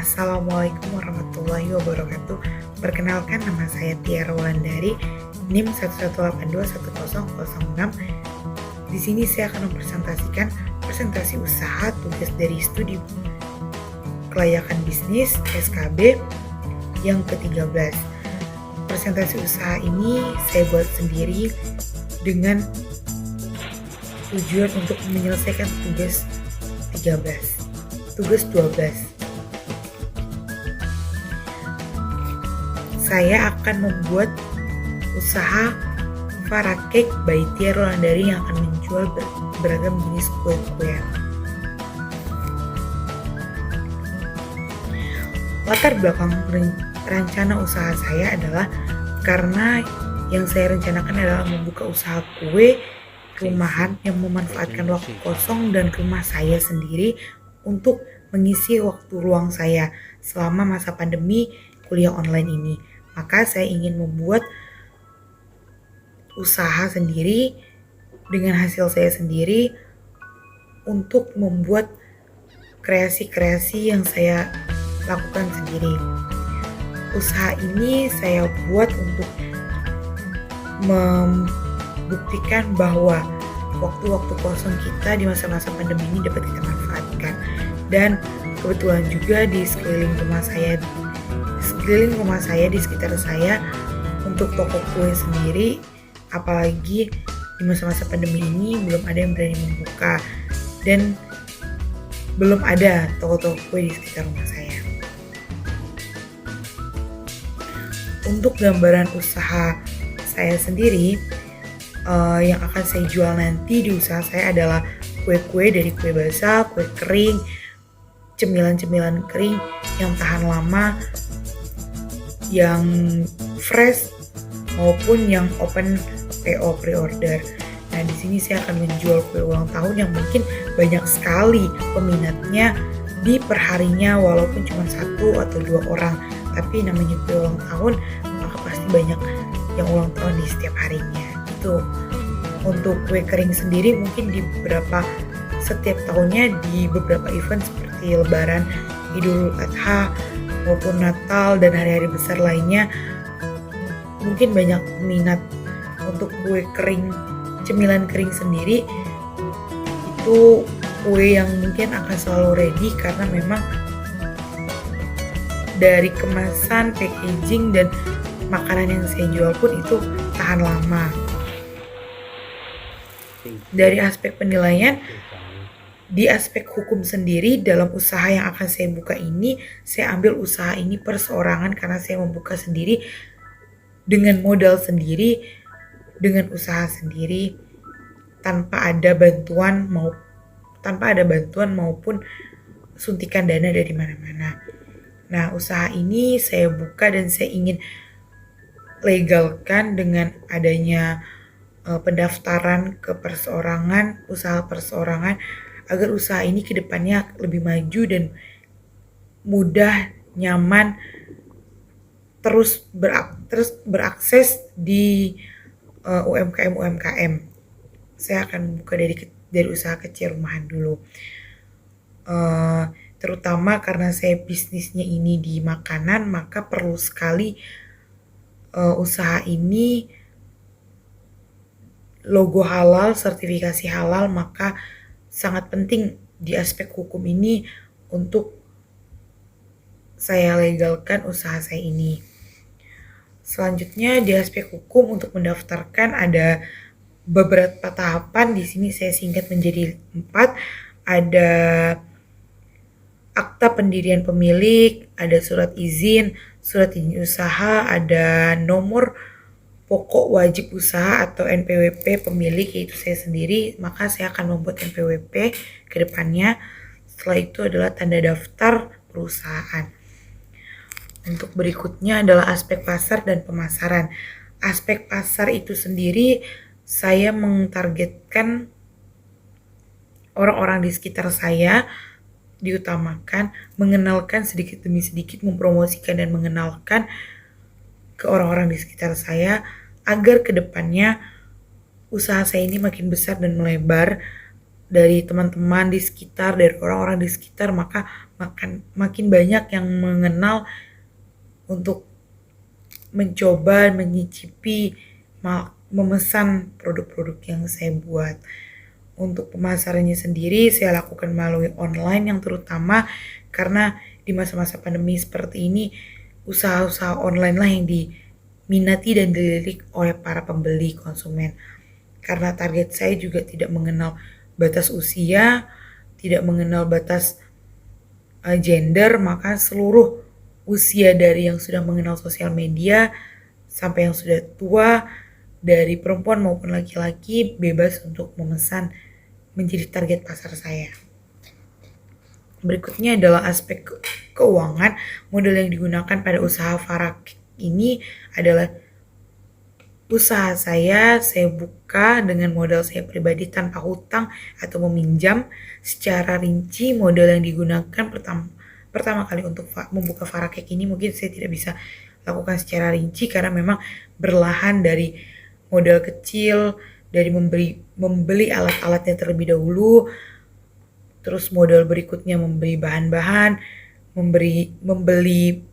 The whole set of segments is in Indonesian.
Assalamualaikum warahmatullahi wabarakatuh. Perkenalkan, nama saya Tiara Wulandari, NIM 1182106. Di sini saya akan mempresentasikan presentasi usaha tugas dari studi kelayakan bisnis SKB yang ke-13. Presentasi usaha ini saya buat sendiri dengan tujuan untuk menyelesaikan tugas 12. Saya akan membuat usaha Farah Cake by Tiara Wulandari yang akan menjual beragam jenis kue-kuean. Latar belakang rencana usaha saya adalah karena yang saya rencanakan adalah membuka usaha kue rumahan yang memanfaatkan waktu kosong dan rumah saya sendiri untuk mengisi waktu luang saya selama masa pandemi kuliah online ini. Maka saya ingin membuat usaha sendiri dengan hasil saya sendiri untuk membuat kreasi-kreasi yang saya lakukan sendiri. Usaha ini saya buat untuk membuktikan bahwa waktu-waktu kosong kita di masa-masa pandemi ini dapat kita manfaatkan. Dan kebetulan juga di sekeliling rumah saya di sekitar saya untuk toko kue sendiri, apalagi di masa-masa pandemi ini belum ada yang berani membuka dan belum ada toko-toko kue di sekitar rumah saya. Untuk gambaran usaha saya sendiri, yang akan saya jual nanti di usaha saya adalah kue-kue dari kue basah, kue kering, cemilan-cemilan kering yang tahan lama, yang fresh maupun yang open PO pre-order. Nah, di sini saya akan menjual kue ulang tahun yang mungkin banyak sekali peminatnya di perharinya, walaupun cuma 1 atau 2 orang. Tapi namanya kue ulang tahun, maka pasti banyak yang ulang tahun di setiap harinya. Itu untuk kue kering sendiri mungkin setiap tahunnya di beberapa event seperti Lebaran, Idul Adha, maupun Natal dan hari-hari besar lainnya, mungkin banyak minat. Untuk kue kering, cemilan kering sendiri itu kue yang mungkin akan selalu ready karena memang dari kemasan, packaging, dan makanan yang saya jual pun itu tahan lama. Dari aspek penilaian, di aspek hukum sendiri dalam usaha yang akan saya buka ini, saya ambil usaha ini perseorangan karena saya membuka sendiri dengan modal sendiri, dengan usaha sendiri, tanpa ada bantuan maupun suntikan dana dari mana-mana. Nah, usaha ini saya buka dan saya ingin legalkan dengan adanya pendaftaran ke perseorangan, usaha perseorangan, agar usaha ini ke depannya lebih maju dan mudah, nyaman, terus berakses di UMKM. Saya akan buka dari usaha kecil rumahan dulu. Terutama karena saya bisnisnya ini di makanan, maka perlu sekali usaha ini logo halal, sertifikasi halal, maka sangat penting di aspek hukum ini untuk saya legalkan usaha saya ini. Selanjutnya di aspek hukum untuk mendaftarkan ada beberapa tahapan. Di sini saya singkat menjadi 4. Ada akta pendirian pemilik, ada surat izin usaha, ada nomor pokok wajib usaha atau NPWP pemilik, yaitu saya sendiri, maka saya akan membuat NPWP ke depannya. Setelah itu adalah tanda daftar perusahaan. Untuk berikutnya adalah aspek pasar dan pemasaran. Aspek pasar itu sendiri saya mentargetkan orang-orang di sekitar saya, diutamakan mengenalkan sedikit demi sedikit, mempromosikan dan mengenalkan ke orang-orang di sekitar saya agar kedepannya usaha saya ini makin besar dan melebar dari teman-teman di sekitar, dari orang-orang di sekitar, maka makin banyak yang mengenal untuk mencoba, menyicipi, memesan produk-produk yang saya buat. Untuk pemasarannya sendiri saya lakukan melalui online yang terutama karena di masa-masa pandemi seperti ini usaha-usaha online lah yang diminati dan dilirik oleh para pembeli konsumen. Karena target saya juga tidak mengenal batas usia, tidak mengenal batas gender, maka seluruh usia dari yang sudah mengenal sosial media sampai yang sudah tua, dari perempuan maupun laki-laki bebas untuk memesan menjadi target pasar saya. Berikutnya adalah aspek keuangan. Modal yang digunakan pada usaha Farak ini adalah usaha saya buka dengan modal saya pribadi tanpa hutang atau meminjam. Secara rinci modal yang digunakan pertama kali untuk membuka Farakek ini mungkin saya tidak bisa lakukan secara rinci karena memang berlahan dari modal kecil, dari membeli alat-alatnya terlebih dahulu, terus modal berikutnya membeli bahan-bahan, membeli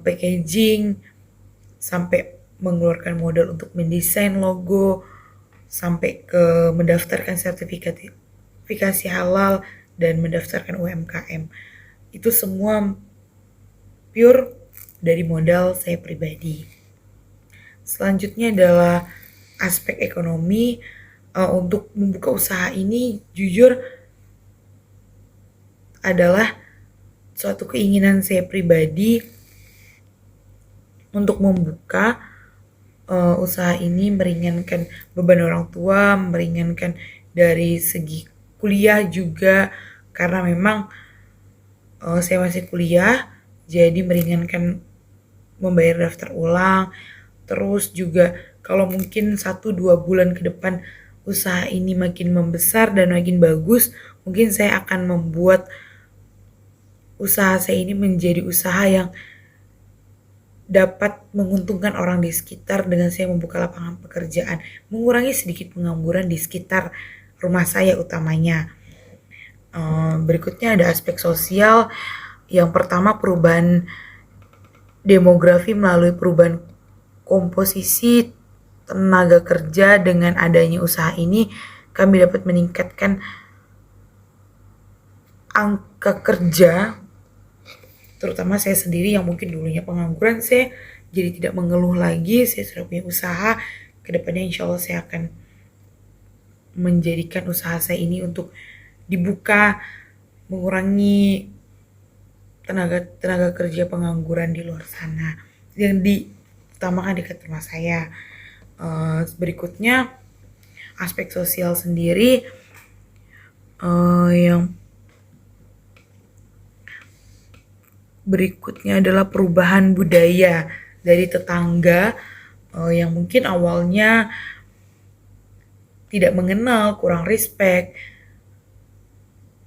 packaging, sampai mengeluarkan modal untuk mendesain logo, sampai ke mendaftarkan sertifikasi halal dan mendaftarkan UMKM. Itu semua pure dari modal saya pribadi. Selanjutnya adalah aspek ekonomi. Untuk membuka usaha ini jujur adalah suatu keinginan saya pribadi untuk membuka usaha ini, meringankan beban orang tua, meringankan dari segi kuliah juga karena memang saya masih kuliah, jadi meringankan membayar daftar ulang. Terus juga kalau mungkin 1-2 bulan ke depan usaha ini makin membesar dan makin bagus, mungkin saya akan membuat usaha saya ini menjadi usaha yang dapat menguntungkan orang di sekitar dengan saya membuka lapangan pekerjaan, mengurangi sedikit pengangguran di sekitar rumah saya utamanya. Berikutnya ada aspek sosial. Yang pertama perubahan demografi melalui perubahan komposisi tenaga kerja. Dengan adanya usaha ini kami dapat meningkatkan angka kerja, terutama saya sendiri yang mungkin dulunya pengangguran, saya jadi tidak mengeluh lagi, saya sudah punya usaha. Kedepannya insya Allah saya akan menjadikan usaha saya ini untuk dibuka, mengurangi tenaga kerja pengangguran di luar sana yang diutamakan dekat rumah saya. Berikutnya aspek sosial sendiri, yang berikutnya adalah perubahan budaya dari tetangga yang mungkin awalnya tidak mengenal, kurang respect.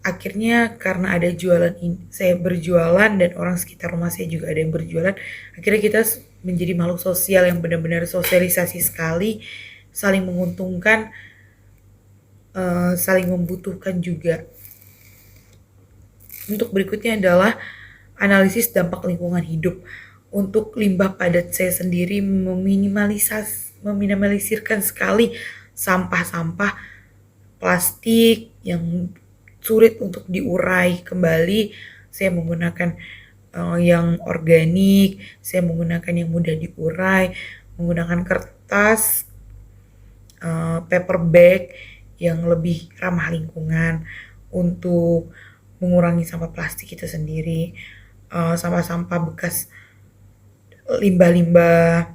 Akhirnya karena ada jualan ini, saya berjualan dan orang sekitar rumah saya juga ada yang berjualan. Akhirnya kita menjadi makhluk sosial yang benar-benar sosialisasi sekali, saling menguntungkan, saling membutuhkan juga. Untuk berikutnya adalah analisis dampak lingkungan hidup. Untuk limbah padat saya sendiri meminimalisirkan sekali sampah-sampah plastik yang sulit untuk diurai kembali. Saya menggunakan yang organik, saya menggunakan yang mudah diurai, menggunakan kertas paper bag yang lebih ramah lingkungan untuk mengurangi sampah plastik itu sendiri. Sampah-sampah bekas, limbah-limbah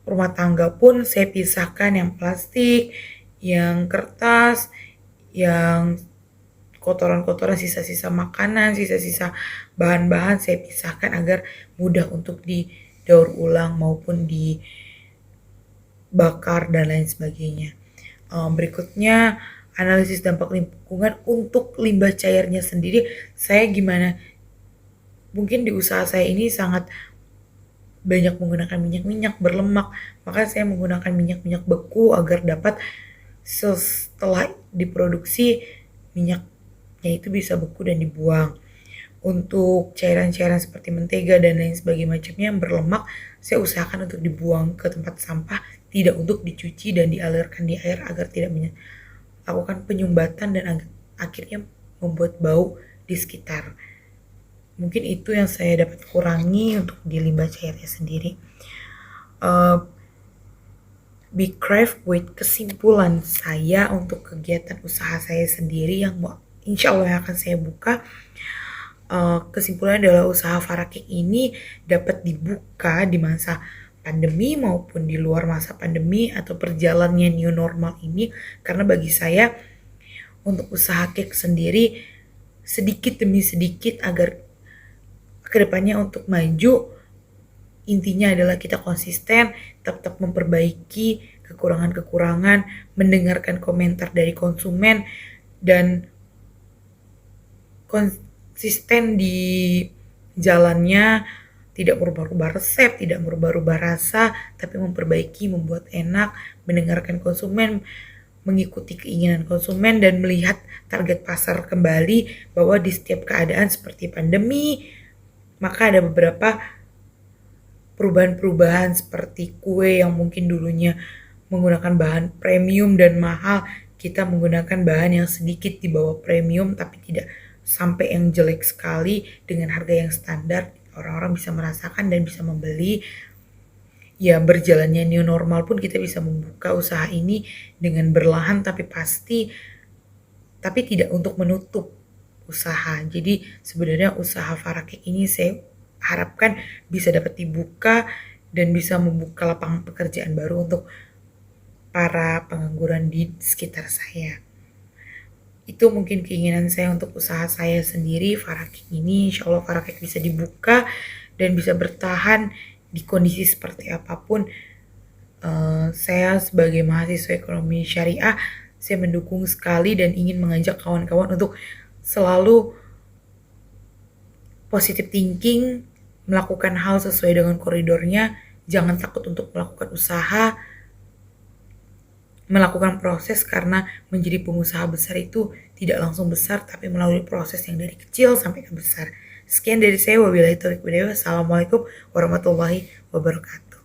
rumah tangga pun saya pisahkan, yang plastik, yang kertas, yang kotoran-kotoran, sisa-sisa makanan, sisa-sisa bahan-bahan saya pisahkan agar mudah untuk didaur ulang maupun dibakar dan lain sebagainya. Berikutnya analisis dampak lingkungan. Untuk limbah cairnya sendiri, saya gimana? Mungkin di usaha saya ini sangat banyak menggunakan minyak-minyak berlemak, maka saya menggunakan minyak-minyak beku agar dapat setelah diproduksi minyaknya itu bisa beku dan dibuang. Untuk cairan-cairan seperti mentega dan lain sebagainya macamnya yang berlemak, saya usahakan untuk dibuang ke tempat sampah, tidak untuk dicuci dan dialirkan di air agar tidak melakukan penyumbatan dan akhirnya membuat bau di sekitar. Mungkin itu yang saya dapat kurangi untuk di limbah cairnya sendiri. Be craft with kesimpulan saya untuk kegiatan usaha saya sendiri yang insya Allah yang akan saya buka. Kesimpulannya adalah usaha Farakik ini dapat dibuka di masa pandemi maupun di luar masa pandemi atau perjalannya new normal ini, karena bagi saya untuk usaha cake sendiri sedikit demi sedikit agar kedepannya untuk maju, intinya adalah kita konsisten, tetap memperbaiki kekurangan-kekurangan, mendengarkan komentar dari konsumen, dan konsisten di jalannya, tidak merubah-rubah resep, tidak merubah-rubah rasa, tapi memperbaiki, membuat enak, mendengarkan konsumen, mengikuti keinginan konsumen, dan melihat target pasar kembali bahwa di setiap keadaan seperti pandemi, maka ada beberapa perubahan-perubahan seperti kue yang mungkin dulunya menggunakan bahan premium dan mahal, kita menggunakan bahan yang sedikit di bawah premium tapi tidak sampai yang jelek sekali, dengan harga yang standar orang-orang bisa merasakan dan bisa membeli. Ya, berjalannya new normal pun kita bisa membuka usaha ini dengan berlahan tapi pasti, tapi tidak untuk menutup usaha. Jadi sebenarnya usaha Farakik ini saya harapkan bisa dapat dibuka dan bisa membuka lapangan pekerjaan baru untuk para pengangguran di sekitar saya. Itu mungkin keinginan saya untuk usaha saya sendiri, Farakik ini. Insya Allah Farakik bisa dibuka dan bisa bertahan di kondisi seperti apapun. Saya sebagai mahasiswa ekonomi syariah, saya mendukung sekali dan ingin mengajak kawan-kawan untuk selalu positive thinking, melakukan hal sesuai dengan koridornya, jangan takut untuk melakukan usaha, melakukan proses, karena menjadi pengusaha besar itu tidak langsung besar, tapi melalui proses yang dari kecil sampai ke besar. Sekian dari saya, wabillahi taufiq wal hidayah. Assalamualaikum warahmatullahi wabarakatuh.